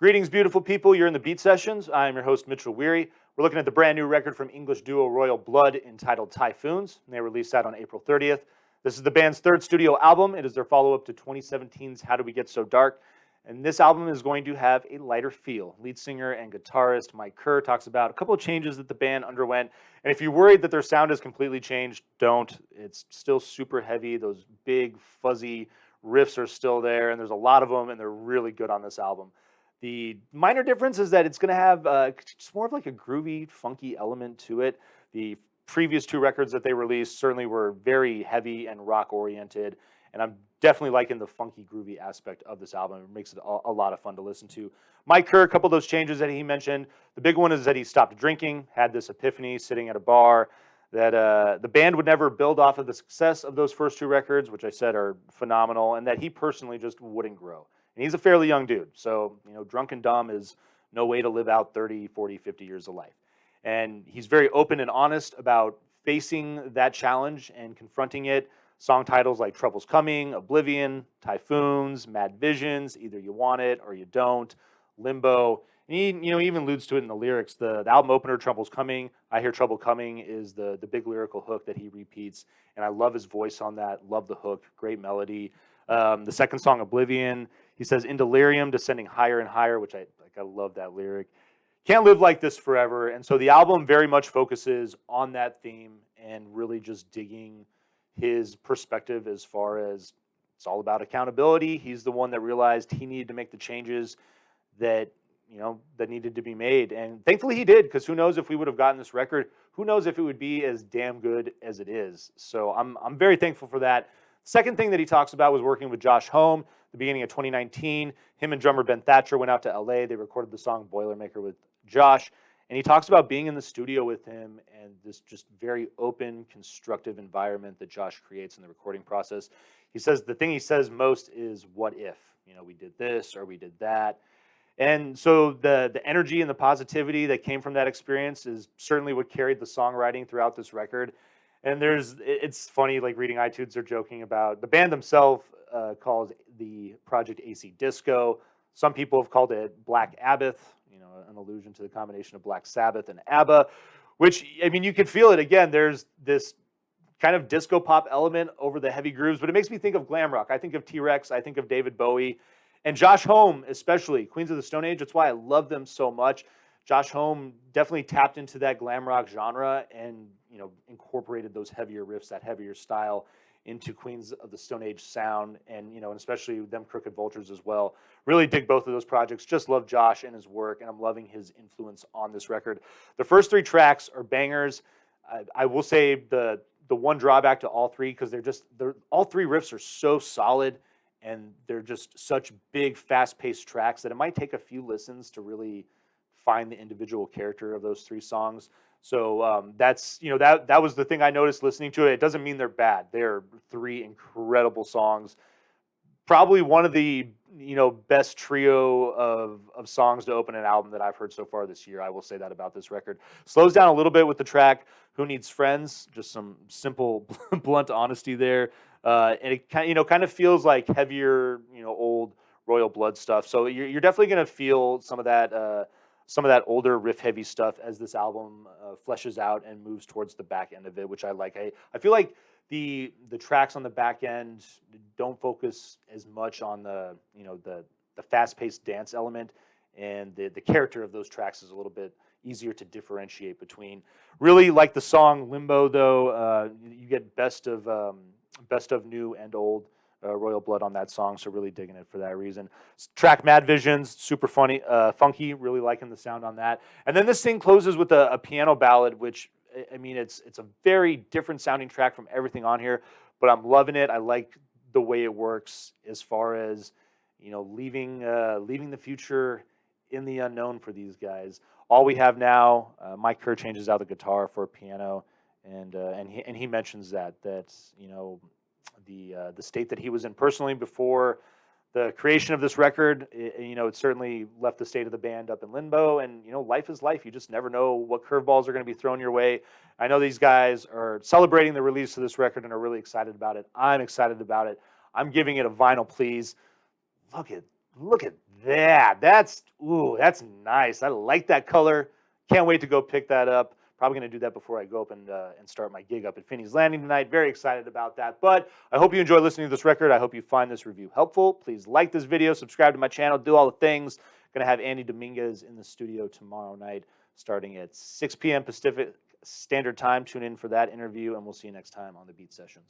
Greetings, beautiful people. You're in the Beat Sessions. I'm your host, Mitchell Weary. We're looking at the brand new record from English duo Royal Blood entitled Typhoons. And they released that on April 30th. This is the band's third studio album. It is their follow-up to 2017's How Do We Get So Dark? And this album is going to have a lighter feel. Lead singer and guitarist Mike Kerr talks about a couple of changes that the band underwent. And if you're worried that their sound has completely changed, don't. It's still super heavy. Those big, fuzzy riffs are still there, and there's a lot of them, and they're really good on this album. The minor difference is that it's going to have just more of like a groovy, funky element to it. The previous two records that they released certainly were very heavy and rock-oriented, and I'm definitely liking the funky, groovy aspect of this album. It makes it a lot of fun to listen to. Mike Kerr, a couple of those changes that he mentioned. The big one is that he stopped drinking, had this epiphany sitting at a bar, that the band would never build off of the success of those first two records, which I said are phenomenal, and that he personally just wouldn't grow. And he's a fairly young dude, so drunk and dumb is no way to live out 30, 40, 50 years of life. And he's very open and honest about facing that challenge and confronting it. Song titles like Trouble's Coming, Oblivion, Typhoons, Mad Visions, Either You Want It or You Don't, Limbo. And he even alludes to it in the lyrics. The album opener, Trouble's Coming, I Hear Trouble Coming, is the big lyrical hook that he repeats. And I love his voice on that, love the hook, great melody. The second song, Oblivion, he says, in delirium, descending higher and higher, which I love that lyric. Can't live like this forever. And so the album very much focuses on that theme and really just digging his perspective as far as it's all about accountability. He's the one that realized he needed to make the changes that that needed to be made. And thankfully he did, because who knows if we would have gotten this record, who knows if it would be as damn good as it is. So I'm very thankful for that. Second thing that he talks about was working with Josh Homme. The beginning of 2019, him and drummer Ben Thatcher went out to LA. They recorded the song Boilermaker with Josh. And he talks about being in the studio with him and this just very open, constructive environment that Josh creates in the recording process. He says the thing he says most is, what if? We did this or we did that. And so the energy and the positivity that came from that experience is certainly what carried the songwriting throughout this record. And it's funny, like reading iTunes, they're joking about the band themselves calls the project AC Disco. Some people have called it Black Sabbath, an allusion to the combination of Black Sabbath and ABBA, which, you can feel it again. There's this kind of disco pop element over the heavy grooves, but it makes me think of glam rock. I think of T-Rex, I think of David Bowie, and Josh Homme especially, Queens of the Stone Age. That's why I love them so much. Josh Homme definitely tapped into that glam rock genre and incorporated those heavier riffs, that heavier style into Queens of the Stone Age sound, and and especially them Crooked Vultures as well. Really dig both of those projects. Just love Josh and his work, and I'm loving his influence on this record. The first three tracks are bangers. I will say the one drawback to all three, because they're all three riffs are so solid, and they're just such big, fast-paced tracks that it might take a few listens to really find the individual character of those three songs. So that's that was the thing I noticed listening to it. It doesn't mean they're bad. They're three incredible songs. Probably one of the best trio of songs to open an album that I've heard so far this year. I will say that about this record. Slows down a little bit with the track "Who Needs Friends." Just some simple, blunt honesty there, and it kind of feels like heavier, old Royal Blood stuff. So you're definitely gonna feel some of that older riff-heavy stuff as this album fleshes out and moves towards the back end of it, which I like. I feel like the tracks on the back end don't focus as much on the fast-paced dance element, and the character of those tracks is a little bit easier to differentiate between. Really like the song Limbo, though. You get best of new and old Royal Blood on that song, so really digging it for that reason. Track Mad Visions, super funny, funky, really liking the sound on that. And then this thing closes with a piano ballad, which, it's a very different sounding track from everything on here, but I'm loving it. I like the way it works as far as, leaving the future in the unknown for these guys. All we have now, Mike Kerr changes out the guitar for a piano, and he mentions that the state that he was in personally before the creation of this record, it certainly left the state of the band up in limbo. And life is life. You just never know what curveballs are going to be thrown your way. I know these guys are celebrating the release of this record and are really excited about it. I'm excited about it. I'm giving it a vinyl, please. Look at Yeah, that's nice. I like that color. Can't wait to go pick that up. Probably going to do that before I go up and start my gig up at Finney's Landing tonight. Very excited about that. But I hope you enjoy listening to this record. I hope you find this review helpful. Please like this video, subscribe to my channel, do all the things. Going to have Andy Dominguez in the studio tomorrow night, starting at 6 p.m. Pacific Standard Time. Tune in for that interview, and we'll see you next time on the Beat Sessions.